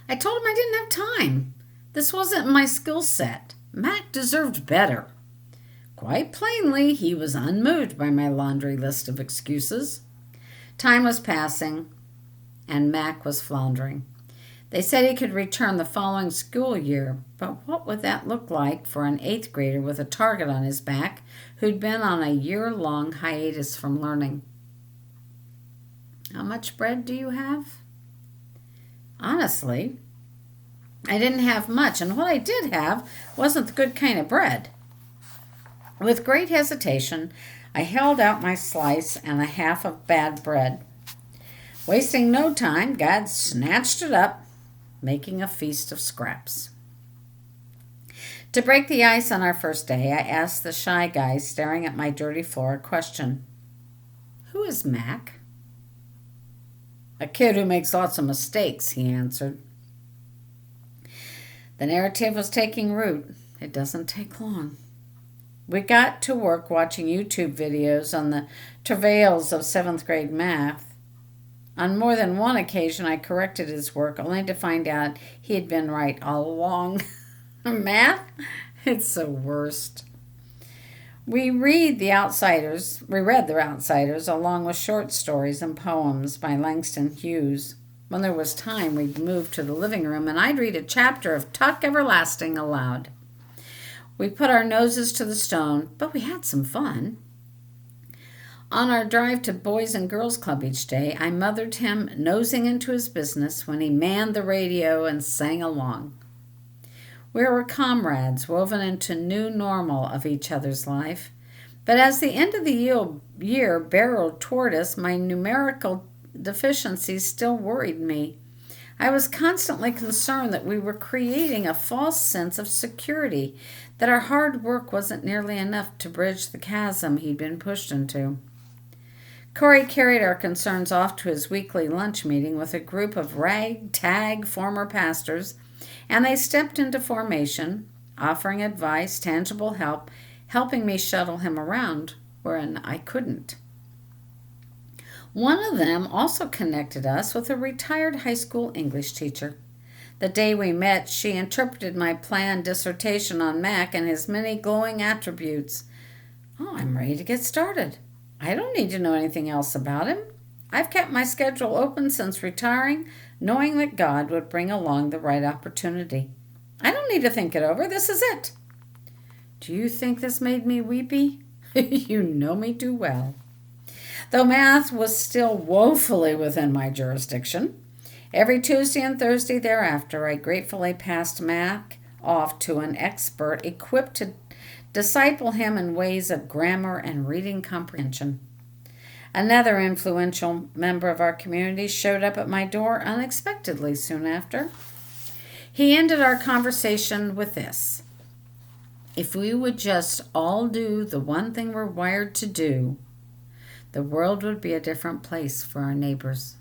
I told him I didn't have time. This wasn't my skill set. Mac deserved better. Quite plainly, he was unmoved by my laundry list of excuses. Time was passing, and Mac was floundering. They said he could return the following school year, but what would that look like for an eighth grader with a target on his back who'd been on a year-long hiatus from learning? How much bread do you have? Honestly, I didn't have much, and what I did have wasn't the good kind of bread. With great hesitation, I held out my slice and a half of bad bread. Wasting no time, God snatched it up, making a feast of scraps. To break the ice on our first day, I asked the shy guy staring at my dirty floor a question. Who is Mac? A kid who makes lots of mistakes, he answered. The narrative was taking root. It doesn't take long. We got to work watching YouTube videos on the travails of 7th grade math. On more than one occasion, I corrected his work, only to find out he had been right all along. Math? It's the worst. We read The Outsiders along with short stories and poems by Langston Hughes. When there was time, we'd move to the living room and I'd read a chapter of Tuck Everlasting aloud. We put our noses to the stone, but we had some fun. On our drive to Boys and Girls Club each day, I mothered him nosing into his business when he manned the radio and sang along. We were comrades woven into new normal of each other's life. But as the end of the year barreled toward us, my numerical deficiencies still worried me. I was constantly concerned that we were creating a false sense of security, that our hard work wasn't nearly enough to bridge the chasm he'd been pushed into. Corey carried our concerns off to his weekly lunch meeting with a group of ragtag former pastors, and they stepped into formation, offering advice, tangible help, helping me shuttle him around wherein I couldn't. One of them also connected us with a retired high school English teacher. The day we met, she interpreted my planned dissertation on Mac and his many glowing attributes. Oh, I'm ready to get started. I don't need to know anything else about him. I've kept my schedule open since retiring, knowing that God would bring along the right opportunity. I don't need to think it over. This is it. Do you think this made me weepy? You know me too well. Though math was still woefully within my jurisdiction, every Tuesday and Thursday thereafter I gratefully passed Mac off to an expert equipped to disciple him in ways of grammar and reading comprehension. Another influential member of our community showed up at my door unexpectedly soon after. He ended our conversation with this. If we would just all do the one thing we're wired to do, the world would be a different place for our neighbors.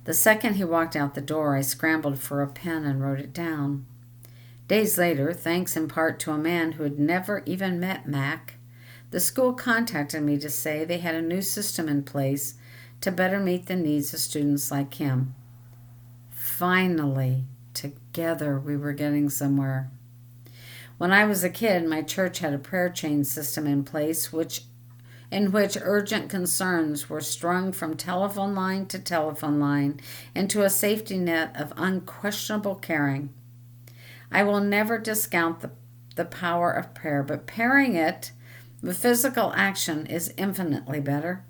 The second he walked out the door, I scrambled for a pen and wrote it down. Days later, thanks in part to a man who had never even met Mac, the school contacted me to say they had a new system in place to better meet the needs of students like him. Finally, together we were getting somewhere. When I was a kid, my church had a prayer chain system in place in which urgent concerns were strung from telephone line to telephone line into a safety net of unquestionable caring. I will never discount the power of prayer, but pairing it with physical action is infinitely better.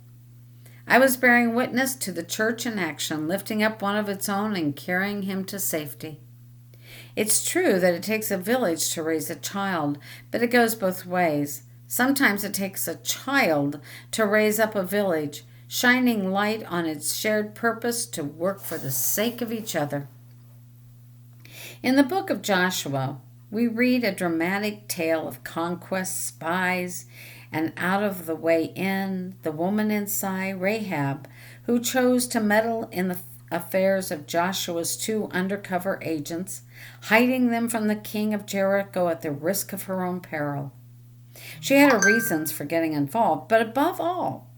I was bearing witness to the church in action, lifting up one of its own and carrying him to safety. It's true that it takes a village to raise a child, but it goes both ways. Sometimes it takes a child to raise up a village, shining light on its shared purpose to work for the sake of each other. In the book of Joshua, we read a dramatic tale of conquest, spies, and out of the way in, the woman inside, Rahab, who chose to meddle in the affairs of Joshua's two undercover agents, hiding them from the king of Jericho at the risk of her own peril. She had her reasons for getting involved, but above all,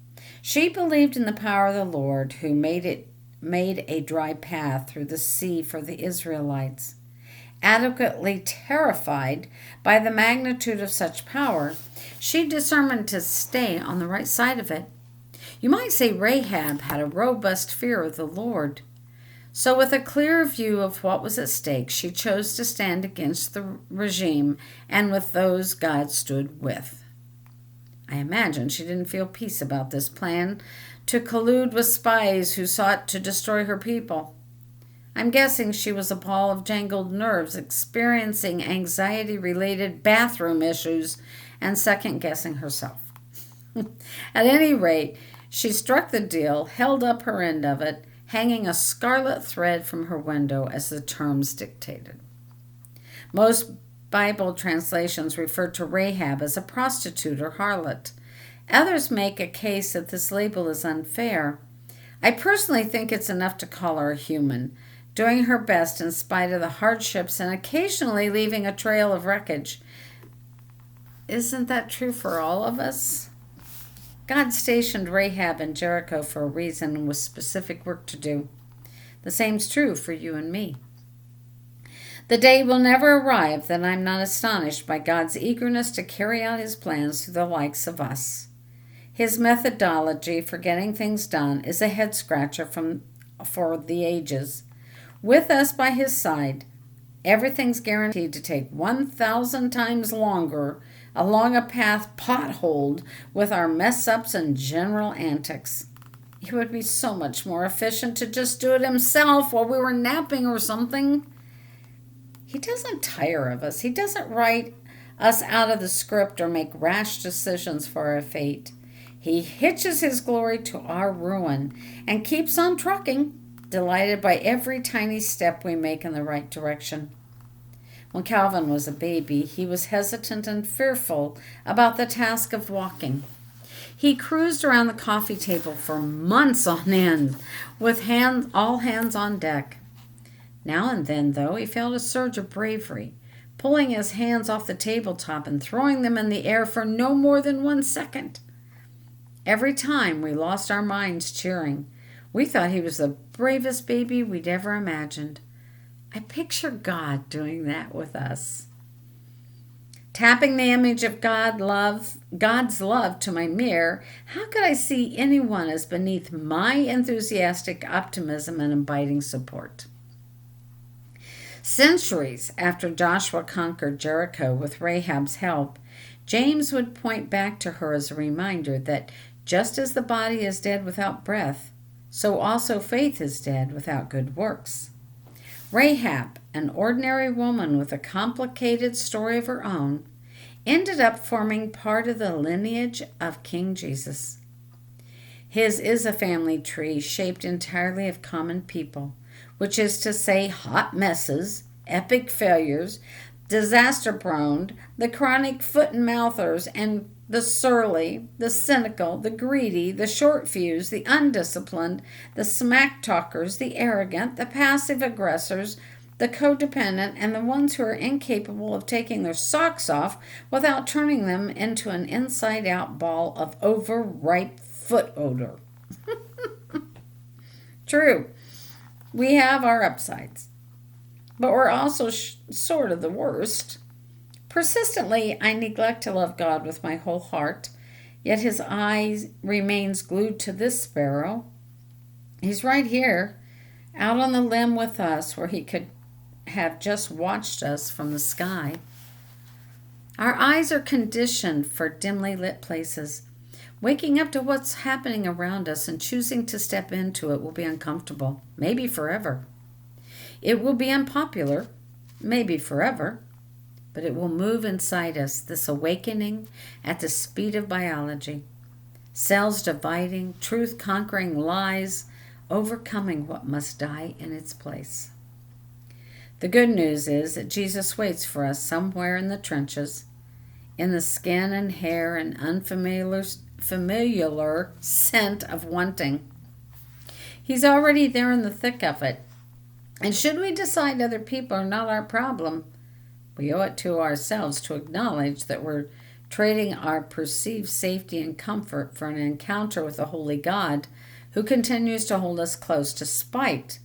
she believed in the power of the Lord who made made a dry path through the sea for the Israelites. Adequately terrified by the magnitude of such power, she determined to stay on the right side of it. You might say Rahab had a robust fear of the Lord. So, with a clear view of what was at stake, she chose to stand against the regime and with those God stood with. I imagine she didn't feel peace about this plan to collude with spies who sought to destroy her people. I'm guessing she was a ball of jangled nerves, experiencing anxiety-related bathroom issues and second-guessing herself. At any rate, she struck the deal, held up her end of it, hanging a scarlet thread from her window as the terms dictated. Most Bible translations refer to Rahab as a prostitute or harlot. Others make a case that this label is unfair. I personally think it's enough to call her a human, doing her best in spite of the hardships and occasionally leaving a trail of wreckage. Isn't that true for all of us? God stationed Rahab in Jericho for a reason and with specific work to do. The same's true for you and me. The day will never arrive that I'm not astonished by God's eagerness to carry out his plans through the likes of us. His methodology for getting things done is a head-scratcher for the ages. With us by his side, everything's guaranteed to take 1,000 times longer along a path potholed with our mess-ups and general antics. It would be so much more efficient to just do it himself while we were napping or something. He doesn't tire of us. He doesn't write us out of the script or make rash decisions for our fate. He hitches his glory to our ruin and keeps on trucking, delighted by every tiny step we make in the right direction. When Calvin was a baby, he was hesitant and fearful about the task of walking. He cruised around the coffee table for months on end, with all hands on deck. Now and then, though, he felt a surge of bravery, pulling his hands off the tabletop and throwing them in the air for no more than 1 second. Every time we lost our minds cheering, we thought he was the bravest baby we'd ever imagined. I picture God doing that with us. Tapping the image of God's love to my mirror, how could I see anyone as beneath my enthusiastic optimism and inviting support? Centuries after Joshua conquered Jericho with Rahab's help, James would point back to her as a reminder that just as the body is dead without breath, so also faith is dead without good works. Rahab, an ordinary woman with a complicated story of her own, ended up forming part of the lineage of King Jesus. His is a family tree shaped entirely of common people, which is to say hot messes, epic failures, disaster-prone, the chronic foot-and-mouthers, and the surly, the cynical, the greedy, the short-fused, the undisciplined, the smack-talkers, the arrogant, the passive aggressors, the codependent, and the ones who are incapable of taking their socks off without turning them into an inside-out ball of overripe foot odor. True, we have our upsides, but we're also sort of the worst. Persistently, I neglect to love God with my whole heart, yet his eye remains glued to this sparrow. He's right here, out on the limb with us, where he could have just watched us from the sky. Our eyes are conditioned for dimly lit places. Waking up to what's happening around us and choosing to step into it will be uncomfortable, maybe forever. It will be unpopular, maybe forever. But it will move inside us, this awakening at the speed of biology. Cells dividing, truth conquering lies, overcoming what must die in its place. The good news is that Jesus waits for us somewhere in the trenches, in the skin and hair and unfamiliar scent of wanting. He's already there in the thick of it. And should we decide other people are not our problem, we owe it to ourselves to acknowledge that we're trading our perceived safety and comfort for an encounter with a holy God who continues to hold us close despite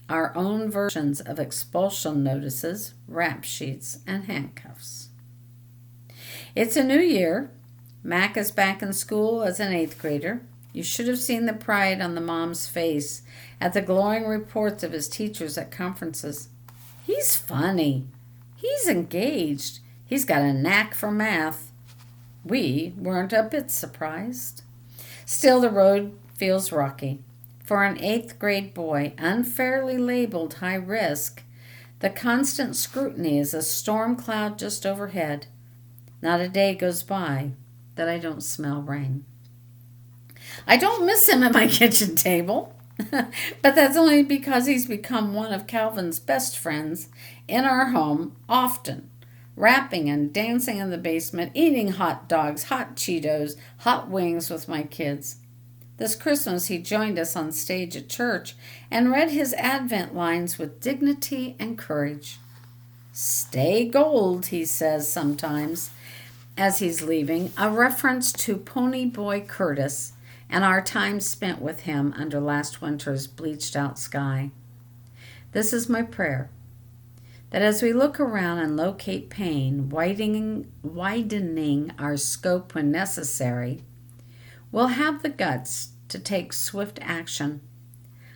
our own versions of expulsion notices, rap sheets, and handcuffs. It's a new year. Mac is back in school as an 8th grader. You should have seen the pride on the mom's face at the glowing reports of his teachers at conferences. He's funny. He's engaged. He's got a knack for math. We weren't a bit surprised. Still, the road feels rocky. For an 8th grade boy, unfairly labeled high risk, the constant scrutiny is a storm cloud just overhead. Not a day goes by that I don't smell rain. I don't miss him at my kitchen table, but that's only because he's become one of Calvin's best friends in our home often, rapping and dancing in the basement, eating hot dogs, hot Cheetos, hot wings with my kids. This Christmas, he joined us on stage at church and read his Advent lines with dignity and courage. Stay gold, he says sometimes as he's leaving, a reference to Pony Boy Curtis and our time spent with him under last winter's bleached out sky. This is my prayer, that as we look around and locate pain, widening our scope when necessary, we'll have the guts to take swift action.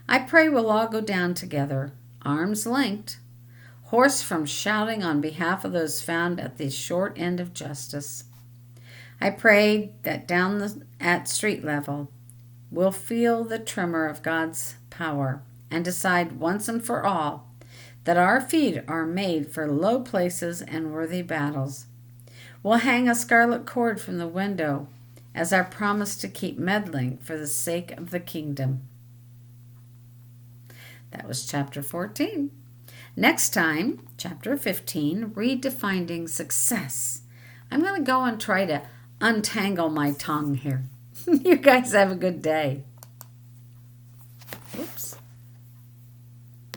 I pray we'll all go down together, arms linked, hoarse from shouting on behalf of those found at the short end of justice. I pray that down at street level, we'll feel the tremor of God's power and decide once and for all that our feet are made for low places and worthy battles. We'll hang a scarlet cord from the window as our promise to keep meddling for the sake of the kingdom. That was chapter 14. Next time, chapter 15, redefining success. I'm going to go and try to untangle my tongue here. You guys have a good day.